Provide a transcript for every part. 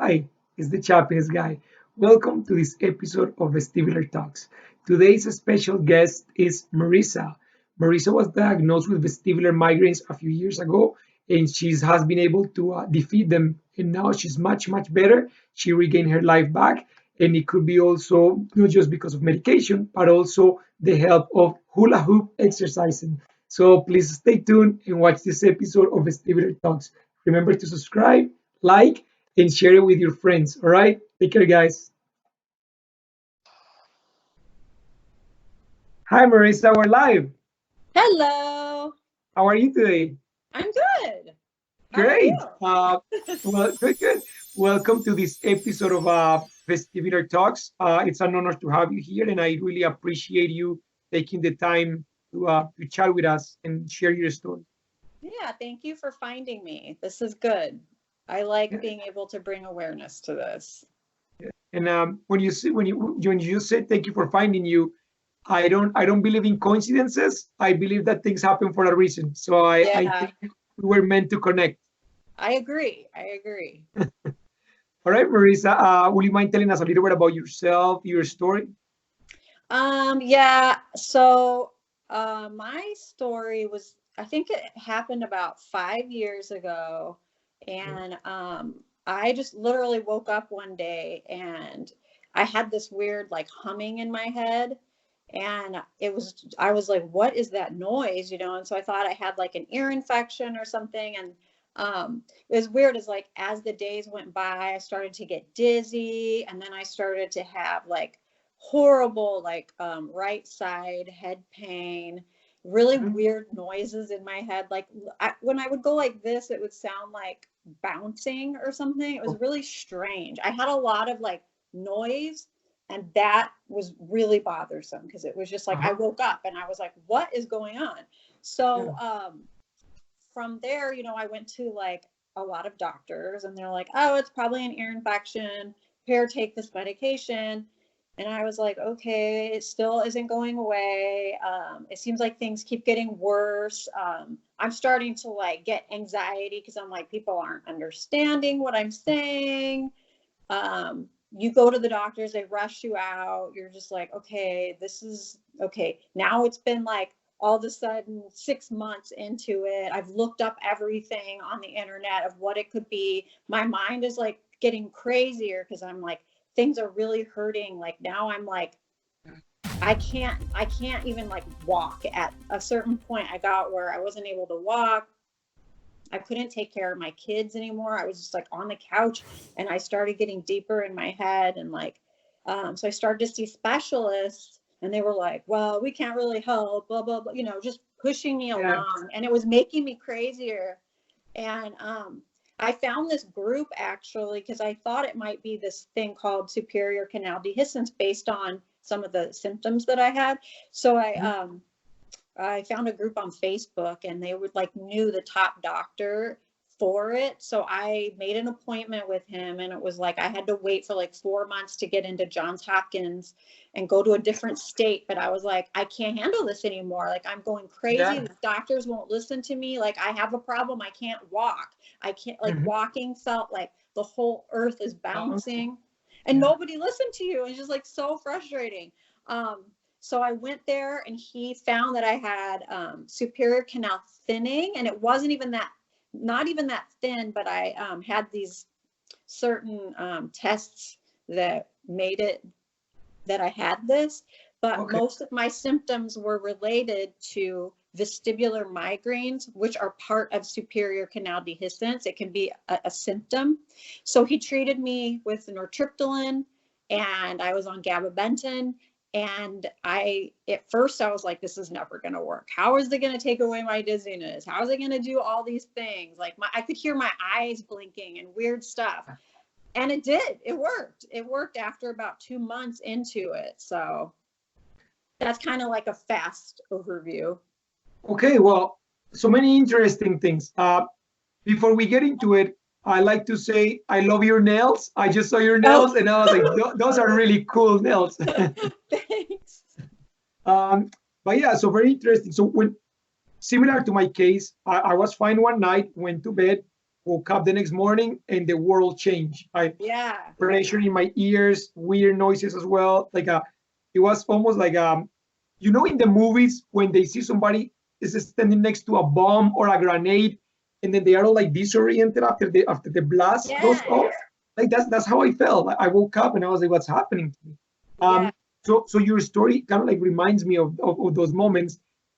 Hi, it's the Chappiness guy. Welcome to this episode of Vestibular Talks. Today's special guest is Marisa. Marisa was diagnosed with vestibular migraines a few years ago, and she has been able to defeat them. And now she's much better. She regained her life back, and it could be also not just because of medication, but also the help of hula hoop exercising. So please stay tuned and watch this episode of Vestibular Talks. Remember to subscribe, like, and share it with your friends. All right. Take care, guys. Hi, Marissa. We're live. Hello. How are you today? I'm good. How are Great. you? Well, good. Welcome to this episode of Vestibular Talks. It's an honor to have you here, and I really appreciate you taking the time to chat with us and share your story. Yeah, thank you for finding me. This is good. I like Yeah. being able to bring awareness to this. And when you said thank you for finding you, I don't believe in coincidences. I believe that things happen for a reason. So I Yeah, think we were meant to connect. I agree. I agree. All right, Marisa, would you mind telling us a little bit about yourself, your story? Yeah, so my story was, I think it happened about 5 years ago. And I just literally woke up one day and I had this weird like humming in my head. And I was like, what is that noise? And so I thought I had like an ear infection or something. And it was weird, is like as the days went by, I started to get dizzy, and then I started to have like horrible like right side head pain, really Mhm. weird noises in my head. Like when I would go like this, it would sound like bouncing or something. It was Oh, really strange. I had a lot of like noise, and that was really bothersome because it was just like I uh-huh. woke up and I was like, what is going on? Yeah. So from there, I went to like a lot of doctors, and they're like, oh, it's probably an ear infection. Here, take this medication. And I was like, okay, it still isn't going away. It seems like things keep getting worse. I'm starting to like get anxiety because I'm like, people aren't understanding what I'm saying. You go to the doctors, they rush you out. You're just like, okay, this is okay. Now it's been like all of a sudden 6 months into it. I've looked up everything on the internet of what it could be. My mind is like getting crazier because I'm like, things are really hurting. Like now I'm like, I can't even like walk. At a certain point I got where I wasn't able to walk. I couldn't take care of my kids anymore. I was just like on the couch, and I started getting deeper in my head. And like, so I started to see specialists, and they were like, well, we can't really help, blah, blah, blah, just pushing me Yeah. along. And it was making me crazier. And I found this group actually because I thought it might be this thing called superior canal dehiscence based on some of the symptoms that I had. So Mhm. I found a group on Facebook, and they would like knew the top doctor for it. So I made an appointment with him, and it was like I had to wait for like 4 months to get into Johns Hopkins and go to a different state. But I was like, I can't handle this anymore. Like I'm going crazy. Yeah. The doctors won't listen to me. Like I have a problem. I can't walk. I can't, like, Mhm. walking felt like the whole earth is Oh, bouncing, and yeah. nobody listened to you. It's just like so frustrating. Um, so I went there, and he found that I had superior canal thinning, and it wasn't even that, not even that thin, but I had these certain tests that made it that I had this. But Okay. most of my symptoms were related to vestibular migraines, which are part of superior canal dehiscence. It can be a symptom. So he treated me with nortriptyline, and I was on gabapentin. And at first I was like, this is never going to work. How is it going to take away my dizziness? How is it going to do all these things? Like I could hear my eyes blinking and weird stuff. And it did. It worked after about 2 months into it. So that's kind of like a fast overview. Okay. Well, so many interesting things. Before we get into it, I like to say I love your nails. I just saw your Oh, nails, and I was like, those are really cool nails." thanks. um, but yeah, so very interesting. So when similar to my case, I was fine one night, went to bed, woke up the next morning and the world changed. I Yeah. pressure in my ears, weird noises as well. It was almost like in the movies when they see somebody is standing next to a bomb or a grenade, and then they are all like disoriented after the blast goes Yeah. off. Like that's how I felt. I woke up and I was like, what's happening to me? Yeah. So your story kind of like reminds me of those moments.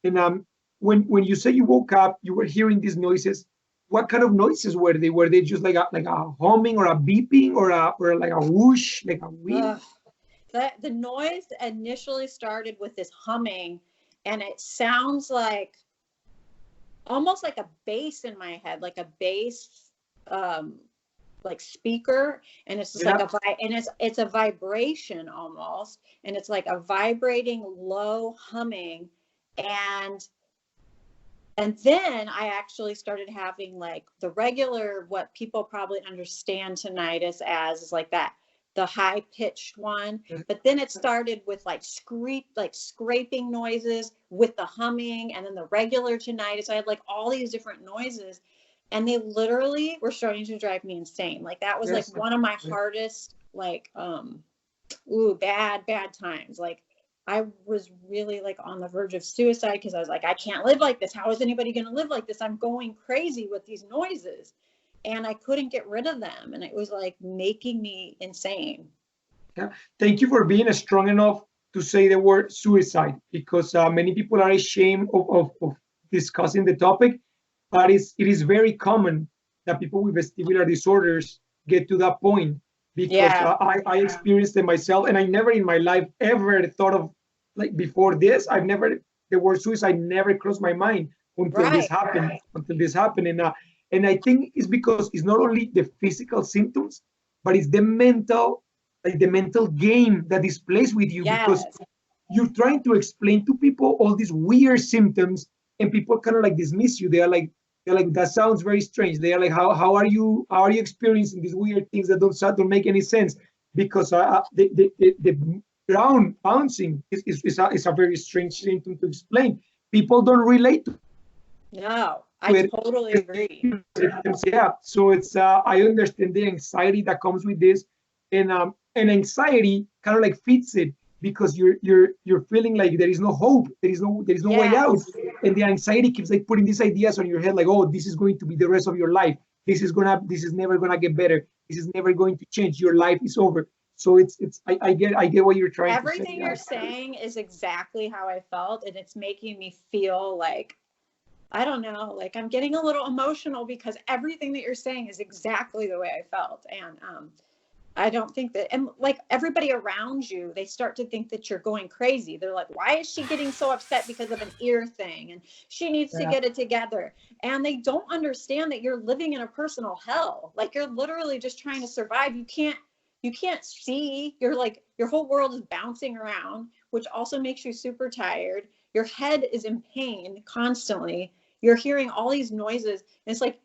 And when you say you woke up, you were hearing these noises. What kind of noises were they? Were they just like a humming or a beeping or like a whoosh, like a wind? Ugh. The noise initially started with this humming, and it sounds like almost like a bass in my head, like a bass, like speaker, and it's just like Yeah. it's a vibration almost, and it's like a vibrating low humming, and then I actually started having like the regular, what people probably understand tinnitus as, is like that, the high pitched one. But then it started with like scraping noises with the humming, and then the regular tinnitus. I had like all these different noises, and they literally were starting to drive me insane. Like that was like Yes. one of my hardest, like, bad times. Like I was really like on the verge of suicide, because I was like, I can't live like this. How is anybody going to live like this? I'm going crazy with these noises, and I couldn't get rid of them, and it was like making me insane. Yeah. Thank you for being strong enough to say the word suicide, because many people are ashamed of discussing the topic, but it is very common that people with vestibular disorders get to that point, because Yeah. I experienced it myself, and I never in my life ever thought of, like, before this, the word suicide never crossed my mind Right. until this happened. And I think it's because it's not only the physical symptoms, but it's the mental game that is plays with you, because Yes. you're trying to explain to people all these weird symptoms, and people kind of like dismiss you. They're like, that sounds very strange. They are like, how are you experiencing these weird things that don't make any sense? Because the ground bouncing is a very strange symptom to explain. People don't relate to No, I it. totally agree. Yeah, so it's I understand the anxiety that comes with this, and anxiety kind of like fits it, because you're feeling like there is no hope, there is no way out, Yes. and the anxiety keeps like putting these ideas on your head, like, oh, this is going to be the rest of your life. This is never gonna get better. This is never going to change. Your life is over. So I get what you're trying to say. Everything you're saying is exactly how I felt, and it's making me feel like, I don't know, like I'm getting a little emotional, because everything that you're saying is exactly the way I felt. And I don't think that, and like everybody around you, they start to think that you're going crazy. They're like, why is she getting so upset because of an ear thing? And she needs to Yeah. get it together. And they don't understand that you're living in a personal hell. Like you're literally just trying to survive. You can't see. You're like, your whole world is bouncing around, which also makes you super tired. Your head is in pain constantly. You're hearing all these noises. And it's like,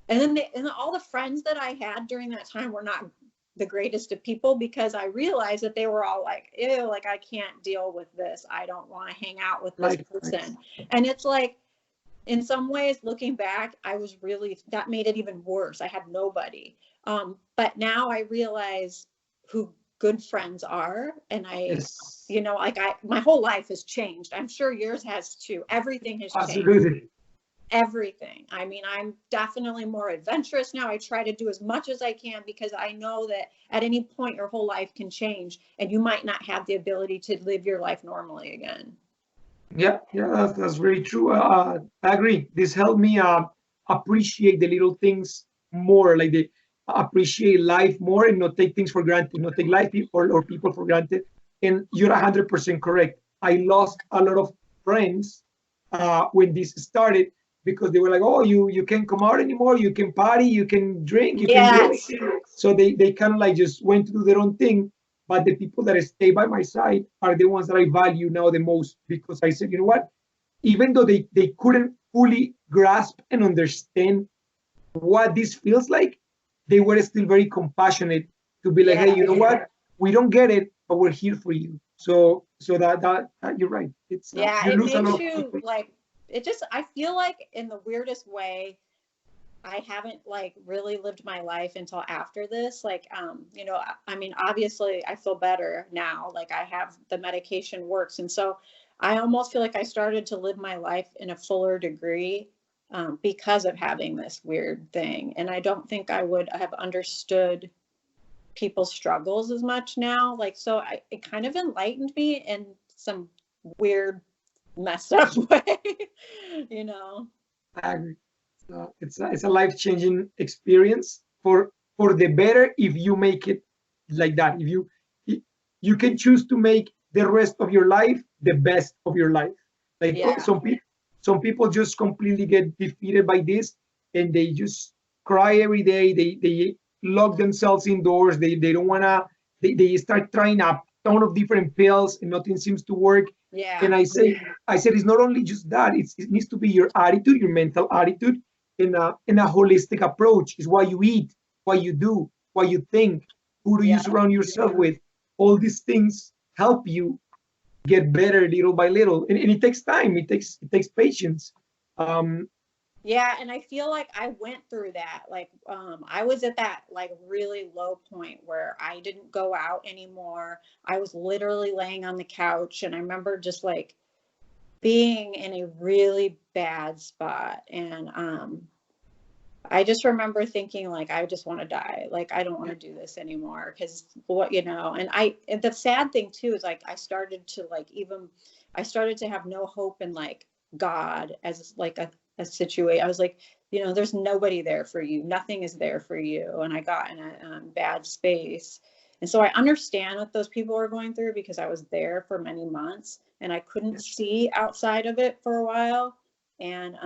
and all the friends that I had during that time were not the greatest of people, because I realized that they were all like, ew, like I can't deal with this. I don't want to hang out with this Right. person. And it's like, in some ways, looking back, that made it even worse. I had nobody. But now I realize who good friends are. And Yes. my whole life has changed. I'm sure yours has too. Everything has changed. Absolutely. Everything. I mean, I'm definitely more adventurous now. I try to do as much as I can, because I know that at any point your whole life can change, and you might not have the ability to live your life normally again. Yeah, yeah, that's very true. I agree. This helped me appreciate the little things more, like the appreciate life more, and not take things for granted, not take life or people for granted. And you're 100% correct. I lost a lot of friends when this started, because they were like, oh, you can't come out anymore, you can party, you can drink, you can do Yes. anything. So they kind of like just went to do their own thing. But the people that stay by my side are the ones that I value now the most, because I said, you know what? Even though they couldn't fully grasp and understand what this feels like, they were still very compassionate to be like, hey, Yeah. you know what? We don't get it, but we're here for you. So that you're right. It's Yeah. you It lose a makes lot of you people. like, I feel like in the weirdest way, I haven't like really lived my life until after this. Like, you know, I mean, obviously I feel better now. Like I have the medication works. And so I almost feel like I started to live my life in a fuller degree because of having this weird thing. And I don't think I would have understood people's struggles as much now. Like, so it kind of enlightened me in some weird, messed up way, you know? I agree. It's a life changing experience for the better if you make it like that. If you can choose to make the rest of your life the best of your life. Like Yeah. some people just completely get defeated by this, and they just cry every day. They lock themselves indoors. They don't wanna. They start trying a ton of different pills, and nothing seems to work. Yeah. And I said it's not only just that. It needs to be your attitude, your mental attitude, in a holistic approach. Is what you eat, what you do, what you think, who do you Yeah. surround yourself with. All these things help you get better little by little, and it takes time. It takes patience. Um, Yeah, and I feel like I went through that. Like, I was at that like really low point where I didn't go out anymore. I was literally laying on the couch, and I remember just like being in a really bad spot. And I just remember thinking like, I just want to die. Like, I don't want to do this anymore because what, you know, and the sad thing too is like, I started to have no hope in like God as like a situation. I was like, you know, there's nobody there for you. Nothing is there for you. And I got in a bad space. And so I understand what those people are going through because I was there for many months and I couldn't see outside of it for a while. And,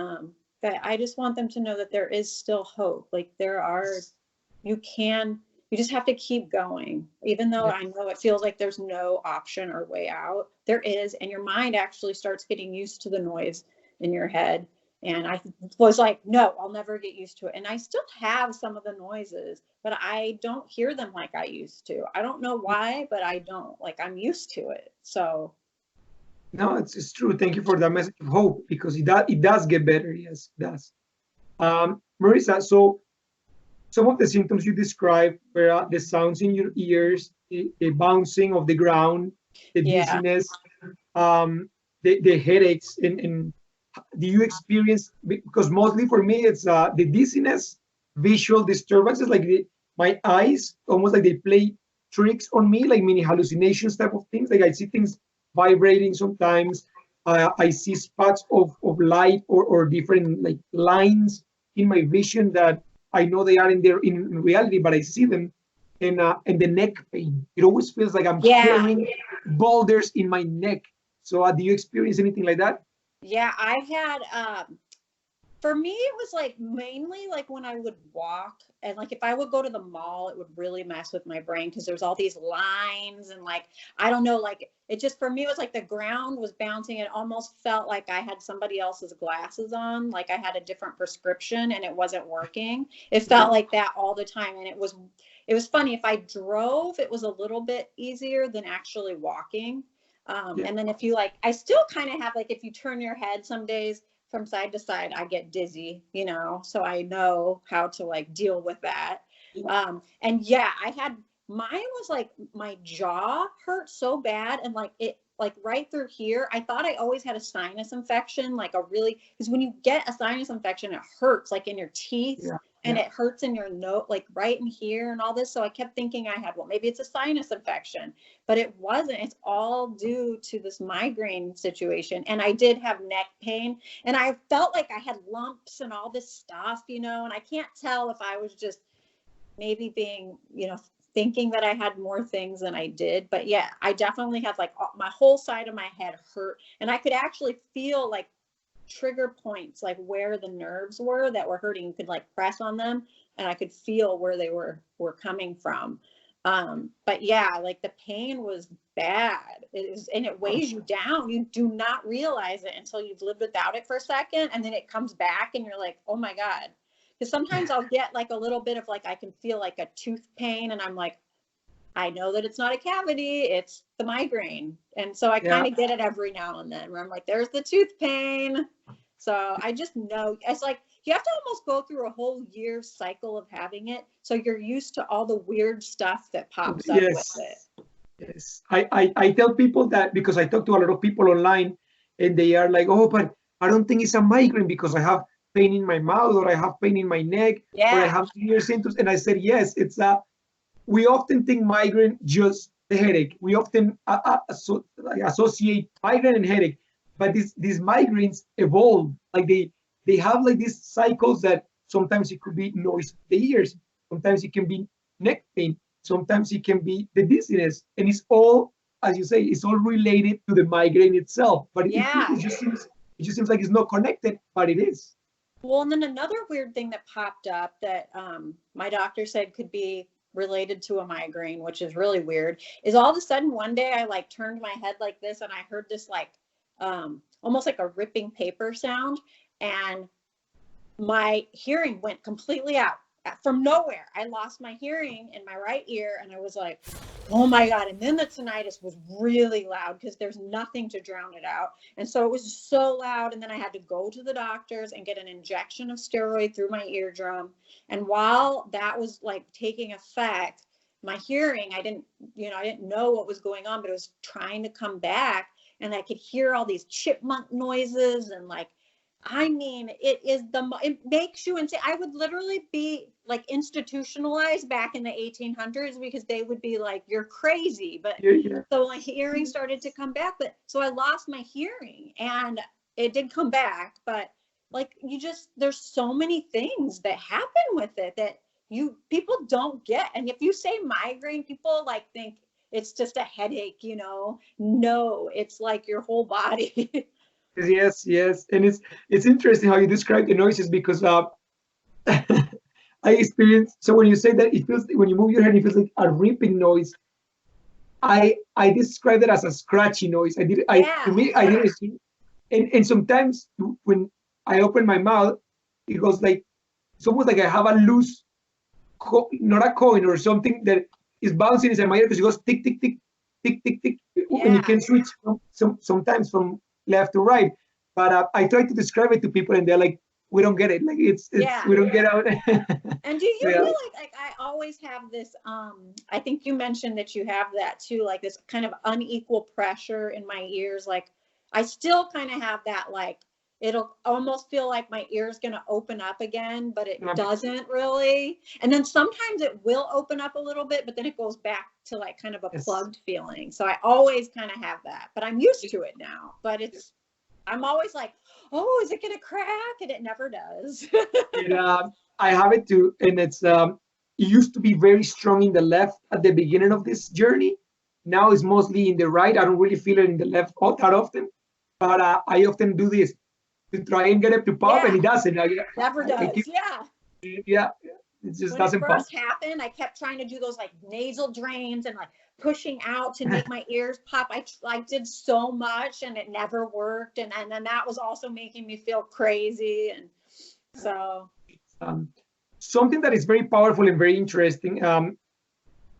that I just want them to know that there is still hope. Like you can, you just have to keep going. Even though yeah, I know it feels like there's no option or way out, there is. And your mind actually starts getting used to the noise in your head. And I was like, no, I'll never get used to it. And I still have some of the noises, but I don't hear them like I used to. I don't know why, but I don't. Like I'm used to it. So no, it's true. Thank you for that message of hope because it does get better. Yes, it does. Marissa, so some of the symptoms you described were the sounds in your ears, the bouncing of the ground, the yeah. dizziness, the headaches, and do you experience, because mostly for me it's the dizziness, visual disturbances, like my eyes almost like they play tricks on me, like mini hallucinations type of things. Like I see things vibrating sometimes. I see spots of light or different like lines in my vision that I know they are in there in reality, but I see them. And the neck pain, it always feels like I'm Yeah. carrying boulders in my neck. So do you experience anything like that? Yeah. I had, for me, it was like mainly like when I would walk and like if I would go to the mall, it would really mess with my brain because there's all these lines and like, I don't know, like it just for me, it was like the ground was bouncing. It almost felt like I had somebody else's glasses on, like I had a different prescription and it wasn't working. It felt like that all the time. And it was funny. If I drove, it was a little bit easier than actually walking. Yeah. And then if you like, I still kind of have like, if you turn your head some days, from side to side, I get dizzy, you know, so I know how to like deal with that. And yeah, mine was like my jaw hurt so bad and like it like right through here. I thought I always had a sinus infection, like a really, because when you get a sinus infection, it hurts like in your teeth Yeah. and Yeah. it hurts in your nose, like right in here and all this. So I kept thinking I had, well, maybe it's a sinus infection, but it wasn't. It's all due to this migraine situation. And I did have neck pain and I felt like I had lumps and all this stuff, you know, and I can't tell if I was just maybe being, you know, thinking that I had more things than I did. But yeah, I definitely had like my whole side of my head hurt. And I could actually feel like trigger points, like where the nerves were that were hurting. You could like press on them and I could feel where they were coming from. But yeah, like the pain was bad. It is, and it weighs you down. You do not realize it until you've lived without it for a second. And then it comes back and you're like, oh my God. Because sometimes I'll get like a little bit of like, I can feel like a tooth pain and I'm like, I know that it's not a cavity, it's the migraine. And so I Yeah. kind of get it every now and then where I'm like, there's the tooth pain. So I just know it's like, you have to almost go through a whole year cycle of having it. So you're used to all the weird stuff that pops up with Yes. it. Yes. I tell people that because I talk to a lot of people online and they are like, oh, but I don't think it's a migraine because I have pain in my mouth or I have pain in my neck or I Yeah. have severe symptoms. And I said, yes, it's a, we often think migraine just the headache. We often like associate migraine and headache, but these migraines evolve. Like they have like these cycles that sometimes it could be noise in the ears, sometimes it can be neck pain, sometimes it can be the dizziness, and it's all, as you say, it's all related to the migraine itself. But Yeah. it just seems like it's not connected, but it is. Well, and then another weird thing that popped up that my doctor said could be related to a migraine, which is really weird, is all of a sudden one day I like turned my head like this and I heard this like almost like a ripping paper sound, and my hearing went completely out from nowhere. I lost my hearing in my right ear and I was like, oh my God. And then the tinnitus was really loud because there's nothing to drown it out. And so it was so loud. And then I had to go to the doctors and get an injection of steroid through my eardrum. And while that was like taking effect, my hearing, I didn't know what was going on, but it was trying to come back. And I could hear all these chipmunk noises and like, I mean, it makes you insane. I would literally be like institutionalized back in the 1800s because they would be like, you're crazy. But Yeah. so my hearing started to come back, but so I lost my hearing and it did come back. But like, there's so many things that happen with it that people don't get. And if you say migraine, people like think it's just a headache, No, it's like your whole body. Yes, yes, and it's interesting how you describe the noises because I experienced. So when you say that it feels when you move your head, it feels like a ripping noise. I describe it as a scratchy noise. To me I didn't see, and sometimes when I open my mouth, it goes like it's almost like I have a loose, not a coin or something that is bouncing inside my ear because it goes tick tick tick tick tick tick, and you can switch sometimes from left to right. But I try to describe it to people, and they're like, "We don't get it. Like it's we don't get out." And do you So, feel like I always have this, I think you mentioned that you have that too, like this kind of unequal pressure in my ears. Like I still kind of have that, like, it'll almost feel like my ear's going to open up again, but it doesn't really. And then sometimes it will open up a little bit, but then it goes back to like kind of a plugged feeling. So I always kind of have that, but I'm used to it now. But I'm always like, oh, is it going to crack? And it never does. I have it too, and it used to be very strong in the left at the beginning of this journey. Now it's mostly in the right. I don't really feel it in the left all that often, but I often do this to try and get it to pop, and it doesn't. Never does. Yeah, it just when doesn't it pop. first happened, I kept trying to do those like nasal drains and like pushing out to make my ears pop. I did so much and it never worked, and then that was also making me feel crazy. And so something that is very powerful and very interesting.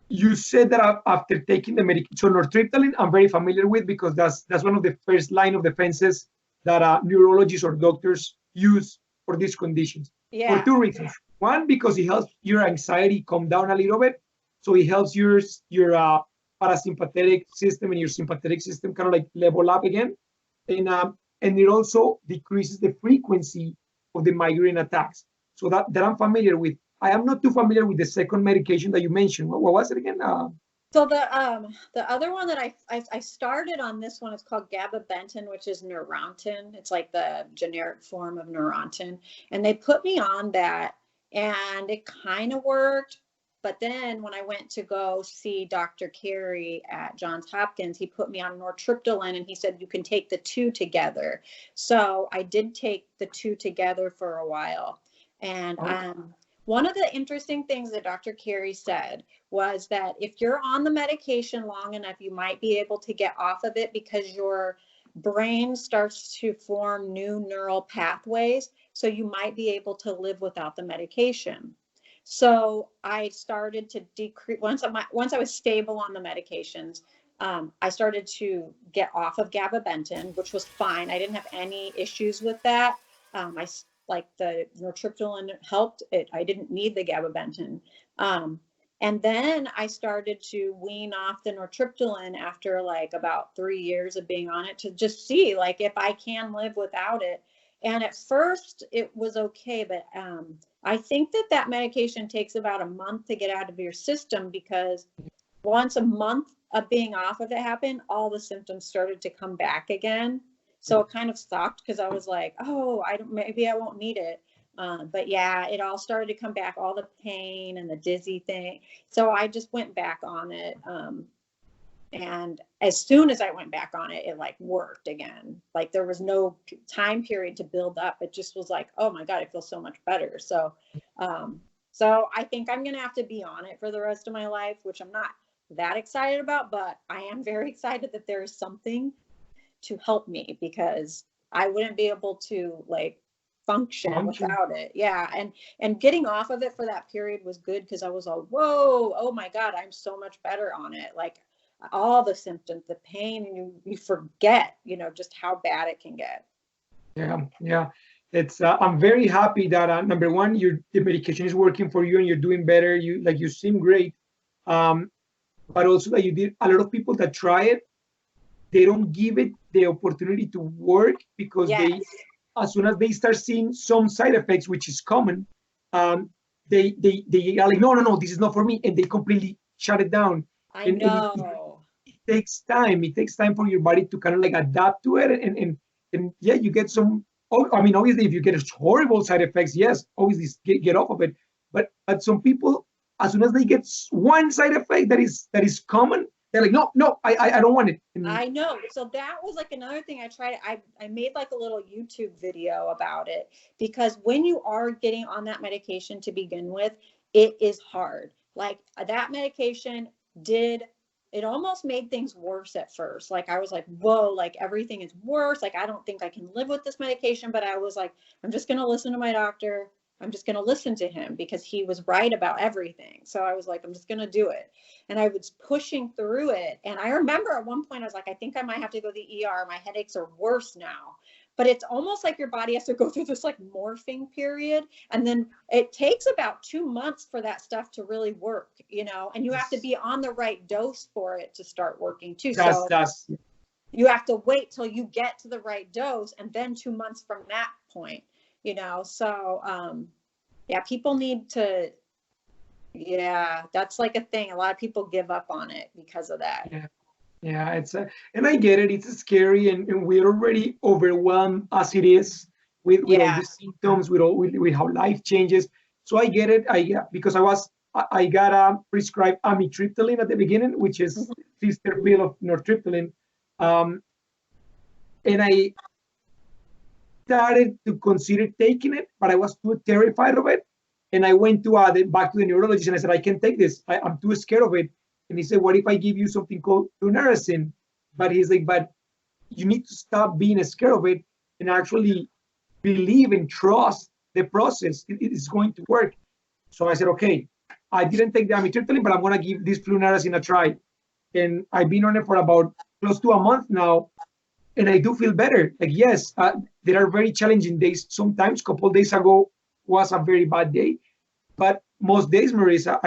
You said that after taking the medication, so nortriptyline, I'm very familiar with because that's one of the first line of defenses that neurologists or doctors use for these conditions. For two reasons. One, because it helps your anxiety calm down a little bit, so it helps your parasympathetic system and your sympathetic system kind of like level up again, and it also decreases the frequency of the migraine attacks. So that I'm familiar with. I am not too familiar with the second medication that you mentioned. What was it again? So the other one that I started on, this one is called gabapentin, which is Neurontin. It's like the generic form of Neurontin, and they put me on that, and it kind of worked. But then when I went to go see Dr. Carey at Johns Hopkins, he put me on nortriptyline, and he said you can take the two together. So I did take the two together for a while, and one of the interesting things that Dr. Carey said was that if you're on the medication long enough, you might be able to get off of it because your brain starts to form new neural pathways. So you might be able to live without the medication. So I started to decrease once I was stable on the medications. I started to get off of gabapentin, which was fine. I didn't have any issues with that. like the nortriptyline helped it. I didn't need the gabapentin. And then I started to wean off the nortriptyline after like about 3 years of being on it, to just see like if I can live without it. And at first it was okay, but I think that medication takes about a month to get out of your system, because once a month of being off of it happened, all the symptoms started to come back again. So it kind of stopped, because I was like, oh, maybe I won't need it. But yeah, it all started to come back, all the pain and the dizzy thing. So I just went back on it. And as soon as I went back on it, it like worked again. Like there was no time period to build up. It just was like, oh my God, it feels so much better. So, so I think I'm going to have to be on it for the rest of my life, which I'm not that excited about, but I am very excited that there is something to help me, because I wouldn't be able to like function without it. Yeah. And getting off of it for that period was good, because I was all, whoa, oh my God, I'm so much better on it. Like all the symptoms, the pain, and you forget, just how bad it can get. Yeah. It's I'm very happy that number one, the medication is working for you and you're doing better. You seem great. But also that you did. A lot of people that try it, they don't give it the opportunity to work, because Yes. as soon as they start seeing some side effects, which is common, they are like, no, this is not for me, and they completely shut it down. I know. It takes time. It takes time for your body to kind of like adapt to it, and yeah, you get some. I mean, obviously, if you get horrible side effects, yes, obviously get off of it. But some people, as soon as they get one side effect that is common, they're like, no, I don't want it. I know. So that was like another thing I tried. I made like a little YouTube video about it, because when you are getting on that medication to begin with, it is hard. Like that medication it almost made things worse at first. Like I was like, whoa, like everything is worse. Like I don't think I can live with this medication. But I was like, I'm just going to listen to my doctor. I'm just going to listen to him, because he was right about everything. So I was like, I'm just going to do it. And I was pushing through it. And I remember at one point I was like, I think I might have to go to the ER. My headaches are worse now. But it's almost like your body has to go through this like morphing period. And then it takes about 2 months for that stuff to really work, and you have to be on the right dose for it to start working too. So you have to wait till you get to the right dose, and then 2 months from that point, so yeah, people need to, yeah, that's like a thing. A lot of people give up on it because of that. Yeah, it's and I get it. It's scary, and we're already overwhelmed as it is with all the symptoms, with how life changes. So I get it. Because I got prescribed amitriptyline at the beginning, which is sister pill of nortriptyline, and I started to consider taking it, but I was too terrified of it, and I went back to the neurologist, and I said, I can't take this. I'm too scared of it. And he said, what if I give you something called flunarizine? But he's like, but you need to stop being scared of it and actually believe and trust the process. It is going to work. So I said, okay, I didn't take the amitriptyline, but I'm going to give this flunarizine a try. And I've been on it for about close to a month now. And I do feel better. Like, yes, there are very challenging days. Sometimes, a couple of days ago was a very bad day. But most days, Marisa,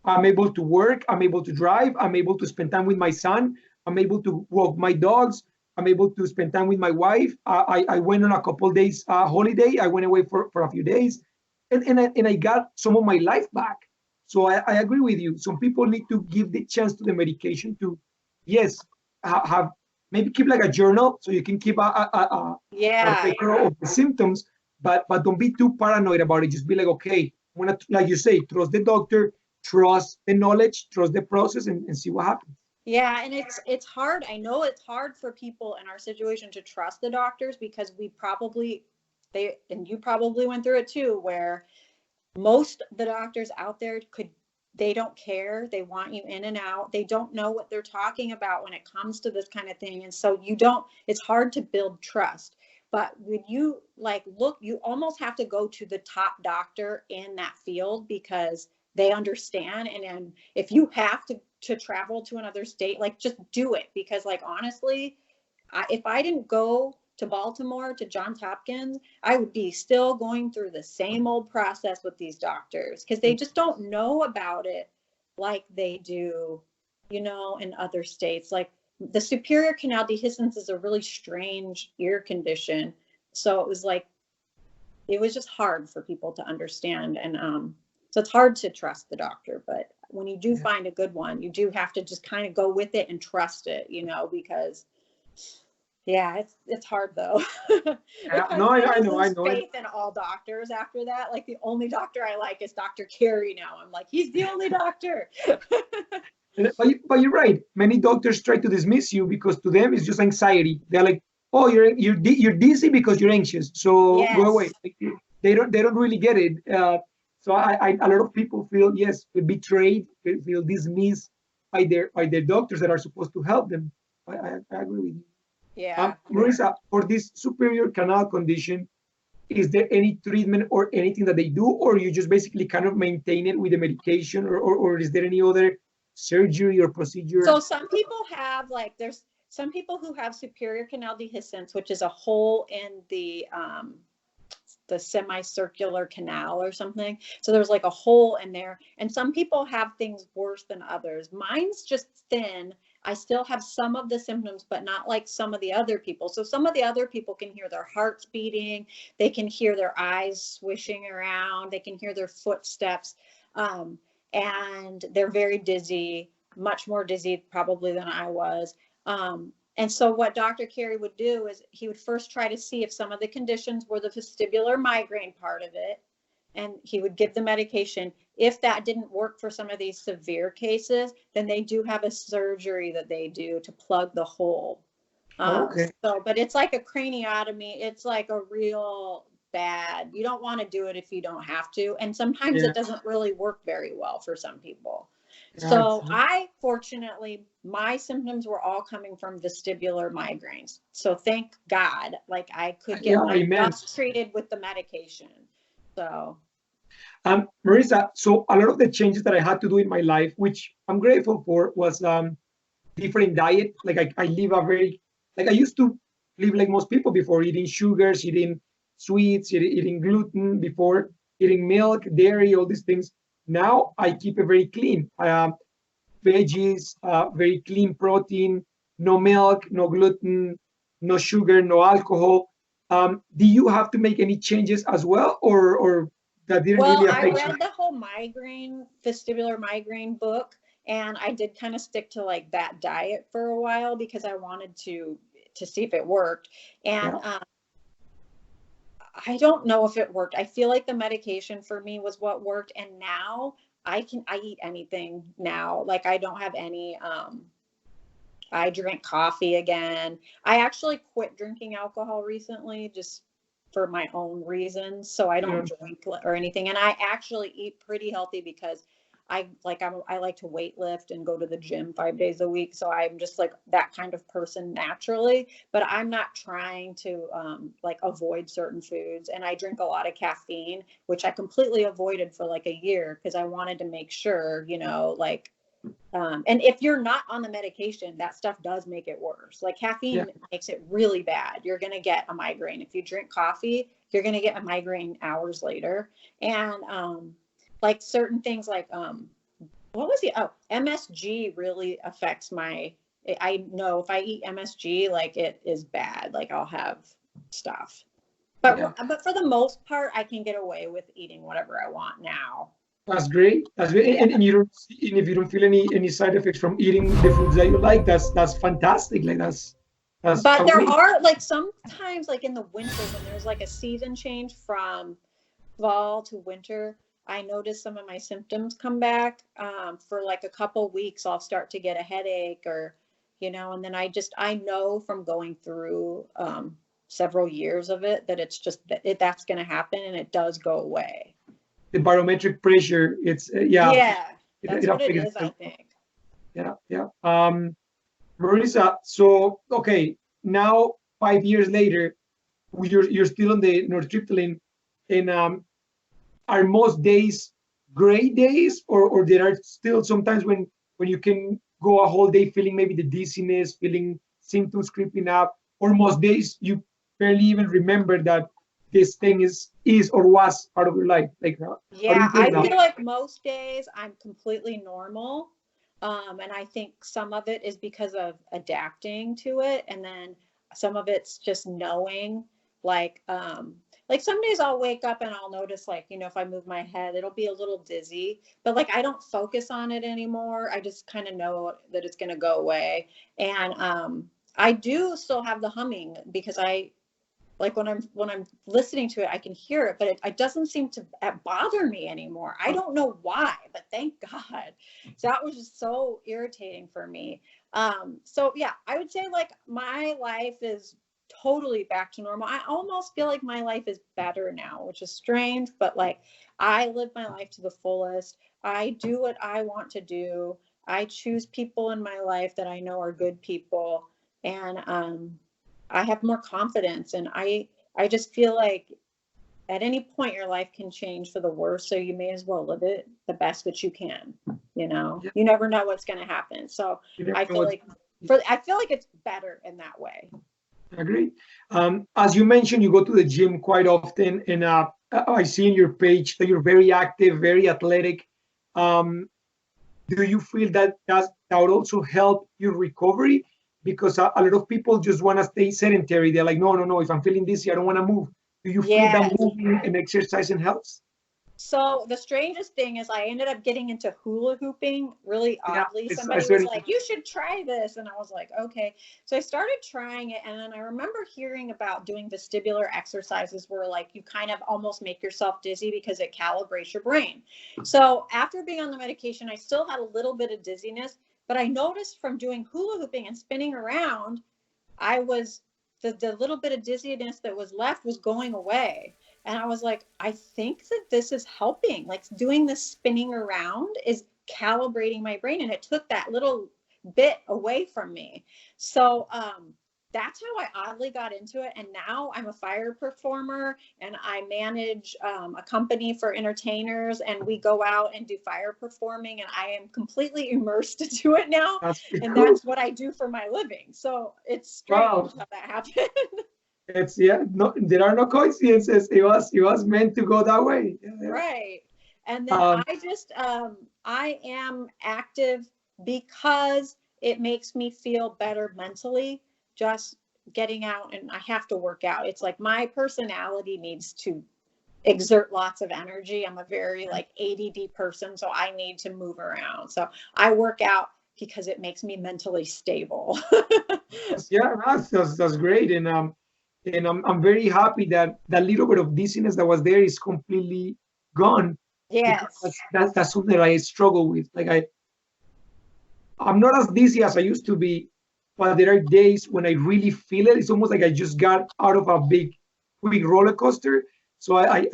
I'm able to work, I'm able to drive, I'm able to spend time with my son, I'm able to walk my dogs, I'm able to spend time with my wife. I went on a couple of days holiday. I went away for a few days, and I got some of my life back. So I agree with you. Some people need to give the chance to the medication to, yes, have maybe keep like a journal, so you can keep a record of the symptoms, but don't be too paranoid about it. Just be like, okay, I'm gonna, like you say, trust the doctor, trust the knowledge, trust the process, and see what happens. Yeah, and it's hard. I know it's hard for people in our situation to trust the doctors, because you probably went through it too, where most of the doctors out there they don't care. They want you in and out. They don't know what they're talking about when it comes to this kind of thing. And so it's hard to build trust. But when you you almost have to go to the top doctor in that field, because they understand. And if you have to travel to another state, like just do it. Because honestly, if I didn't go to Baltimore, to Johns Hopkins, I would be still going through the same old process with these doctors because they just don't know about it like they do, in other states. Like the superior canal dehiscence is a really strange ear condition. So it was just hard for people to understand. And so it's hard to trust the doctor. But when you do find a good one, you do have to just kind of go with it and trust it, because it's hard though. It kind No, of I know, lose faith in all doctors after that. Like the only doctor I like is Dr. Carey now. I'm like, he's the only doctor. But you're right. Many doctors try to dismiss you because to them it's just anxiety. They're like, "Oh, you're dizzy because you're anxious, so go away." Yes. Like, they don't really get it. So a lot of people feel feel betrayed, feel dismissed by their doctors that are supposed to help them. I agree with you. Yeah. Marisa, for this superior canal condition, is there any treatment or anything that they do, or you just basically kind of maintain it with the medication, or is there any other surgery or procedure? So some people have there's some people who have superior canal dehiscence, which is a hole in the semicircular canal or something. So there's like a hole in there, and some people have things worse than others. Mine's just thin. I still have some of the symptoms, but not like some of the other people. So some of the other people can hear their hearts beating. They can hear their eyes swishing around. They can hear their footsteps. And they're very dizzy, much more dizzy probably than I was. And so what Dr. Carey would do is he would first try to see if some of the conditions were the vestibular migraine part of it. And he would give the medication. If that didn't work for some of these severe cases, then they do have a surgery that they do to plug the hole. Okay. But it's like a craniotomy. It's like a real bad. You don't want to do it if you don't have to. And sometimes it doesn't really work very well for some people. So fortunately, my symptoms were all coming from vestibular migraines. So thank God, I could get my ducks treated with the medication. So. Marisa, so a lot of the changes that I had to do in my life, which I'm grateful for, was different diet. Like I live I used to live like most people before, eating sugars, eating sweets, eating gluten, before eating milk, dairy, all these things. Now I keep it very clean. Veggies, very clean protein, no milk, no gluten, no sugar, no alcohol. Do you have to make any changes as well, or that didn't really affect you? I read the whole vestibular migraine book, and I did kind of stick to that diet for a while because I wanted to see if it worked. And I don't know if it worked. I feel like the medication for me was what worked. And now I eat anything now. I don't have any, I drink coffee again. I actually quit drinking alcohol recently just for my own reasons. So I don't drink or anything. And I actually eat pretty healthy because I like to weight lift and go to the gym 5 days a week. So I'm just that kind of person naturally, but I'm not trying to avoid certain foods. And I drink a lot of caffeine, which I completely avoided for a year because I wanted to make sure, and if you're not on the medication, that stuff does make it worse. Caffeine makes it really bad. You're going to get a migraine. If you drink coffee, you're going to get a migraine hours later. And, certain things MSG really affects I know if I eat MSG, it is bad. I'll have stuff, but for the most part, I can get away with eating whatever I want now. That's great. That's great. And if you don't feel any side effects from eating the foods that you like, that's fantastic. That's but there are sometimes in the winter when there's a season change from fall to winter, I notice some of my symptoms come back. For a couple weeks, I'll start to get a headache or, and then I know from going through several years of it that it's just that's going to happen, and it does go away. The barometric pressure, it's that's what it is, I think. Marisa, so okay, now 5 years later, you're still on the nortriptyline, and are most days great days, or there are still sometimes when you can go a whole day feeling maybe the dizziness, feeling symptoms creeping up, or most days you barely even remember that this thing is or was part of your life. Like, how do you Yeah, feel I now? feel like most days I'm completely normal. And I think some of it is because of adapting to it. And then some of it's just knowing, like, like some days I'll wake up and I'll notice, like, if I move my head, it'll be a little dizzy, but like I don't focus on it anymore. I just kind of know that it's going to go away. And I do still have the humming because I, like when I'm listening to it, I can hear it, but it doesn't seem to bother me anymore. I don't know why, but thank God. So that was just so irritating for me. So yeah, I would say like my life is totally back to normal. I almost feel like my life is better now, which is strange, but like I live my life to the fullest. I do what I want to do. I choose people in my life that I know are good people. And I have more confidence, and I just feel like at any point your life can change for the worse, so you may as well live it the best that you can. Yeah, You never know what's going to happen. So you never I know feel what. like it's better in that way. Agree. As you mentioned, you go to the gym quite often, and I see in your page that you're very active, very athletic. Um, do you feel that would also help your recovery? Because a lot of people just want to stay sedentary. They're like, no, no, no. If I'm feeling dizzy, I don't want to move. Do you feel that Yes. moving and exercising helps? So the strangest thing is I ended up getting into hula hooping really Yeah, oddly. I Somebody saw was it. like, you should try this. And I was like, okay. So I started trying it. And then I remember hearing about doing vestibular exercises where like you kind of almost make yourself dizzy because it calibrates your brain. So after being on the medication, I still had a little bit of dizziness, but I noticed from doing hula hooping and spinning around, I was the little bit of dizziness that was left was going away. And I was like, I think that this is helping. Like doing this spinning around is calibrating my brain. And it took that little bit away from me. So that's how I oddly got into it. And now I'm a fire performer and I manage a company for entertainers, and we go out and do fire performing, and I am completely immersed into it now. That's pretty And cool. that's what I do for my living. So it's Wow. strange how that happened. It's yeah. No, there are no coincidences. It was meant to go that way. Yeah, yeah. Right. And then Um, I am active because it makes me feel better mentally, just getting out, and I have to work out. It's like my personality needs to exert lots of energy. I'm a very like ADD person, so I need to move around. So I work out because it makes me mentally stable. yeah, that's great, and I'm very happy that that little bit of dizziness that was there is completely gone, because Yes. that's something that I struggle with. Like I'm not as dizzy as I used to be, but there are days when I really feel it. It's almost like I just got out of a big, quick roller coaster. So I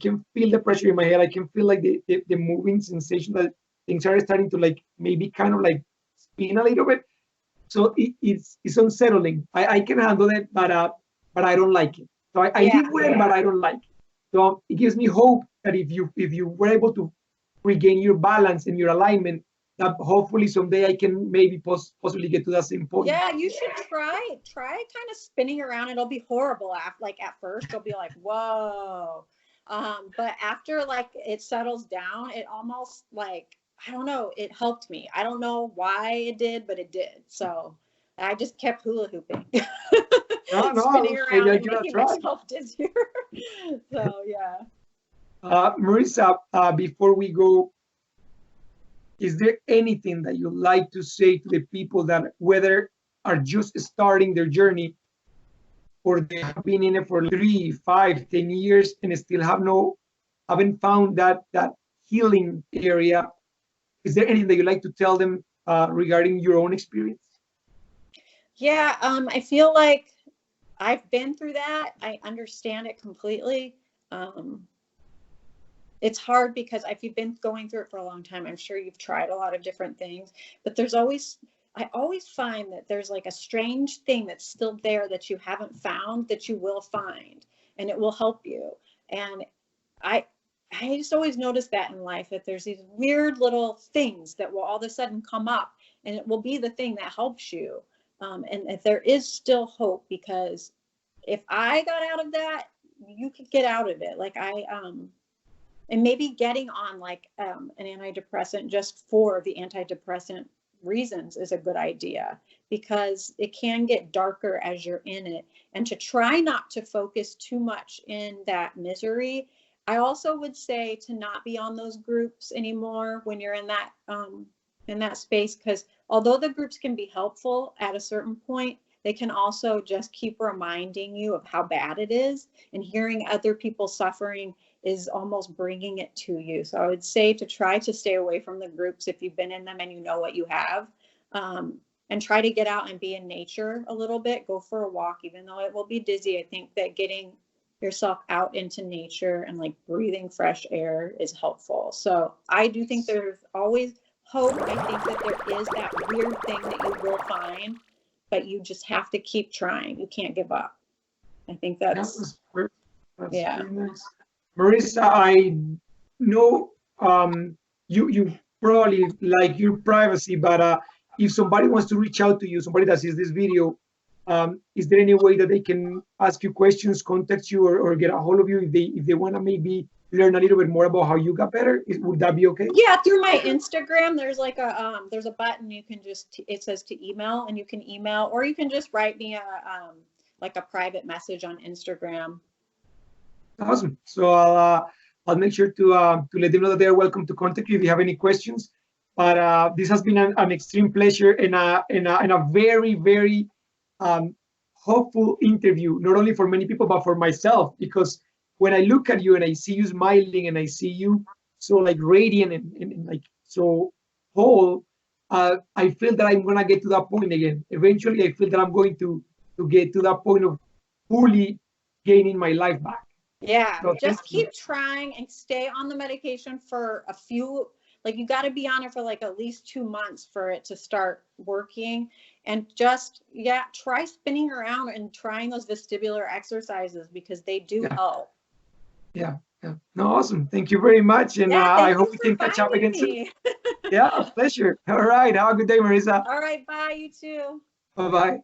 can feel the pressure in my head. I can feel like the moving sensation that things are starting to like maybe kind of like spin a little bit. So it's unsettling. I can handle it, but I don't like it. So I Yeah. live with it, but I don't like it. So it gives me hope that if you were able to regain your balance and your alignment, that hopefully someday I can maybe possibly get to that same point. Yeah, you should try kind of spinning around. It'll be horrible at first you'll be like, whoa. But after like it settles down, it almost like, I don't know, it helped me. I don't know why it did, but it did. So I just kept hula hooping, No, spinning no, maybe around I and give it a making try. myself dizzier. So yeah. Marissa, before we go, is there anything that you'd like to say to the people that whether are just starting their journey or they have been in it for 3, 5, 10 years and still haven't found that healing area? Is there anything that you'd like to tell them regarding your own experience? Yeah, I feel like I've been through that. I understand it completely. Um, it's hard because if you've been going through it for a long time, I'm sure you've tried a lot of different things, but I always find that there's like a strange thing that's still there that you haven't found that you will find, and it will help you. And I, I just always notice that in life, that there's these weird little things that will all of a sudden come up, and it will be the thing that helps you. And if there is still hope, because if I got out of that, you could get out of it. Like and maybe getting on like an antidepressant just for the antidepressant reasons is a good idea, because it can get darker as you're in it, and to try not to focus too much in that misery. I also would say to not be on those groups anymore when you're in that space, because although the groups can be helpful at a certain point, they can also just keep reminding you of how bad it is, and hearing other people suffering is almost bringing it to you. So I would say to try to stay away from the groups if you've been in them and you know what you have, and try to get out and be in nature a little bit. Go for a walk, even though it will be dizzy. I think that getting yourself out into nature and like breathing fresh air is helpful. So I do think there's always hope. I think that there is that weird thing that you will find, but you just have to keep trying. You can't give up. I think that's yeah. Very nice. Marissa, I know you probably like your privacy, but if somebody wants to reach out to you, somebody that sees this video, is there any way that they can ask you questions, contact you, or get a hold of you if they want to maybe learn a little bit more about how you got better? Would that be okay? Yeah, through my Instagram, there's like there's a button you can just, it says to email, and you can email, or you can just write me like a private message on Instagram. Awesome. So I'll make sure to let them know that they are welcome to contact you if you have any questions. But this has been an extreme pleasure and a very, very hopeful interview, not only for many people, but for myself, because when I look at you and I see you smiling and I see you so like radiant and like so whole, I feel that I'm going to get to that point again. Eventually, I feel that I'm going to get to that point of fully gaining my life back. Yeah, so just keep trying and stay on the medication for a few, like you got to be on it for like at least 2 months for it to start working. And just, yeah, try spinning around and trying those vestibular exercises, because they do help. Yeah. No, awesome. Thank you very much. And I hope we can catch up again soon. Yeah, a pleasure. All right. Have a good day, Marissa. All right. Bye. You too. Bye-bye.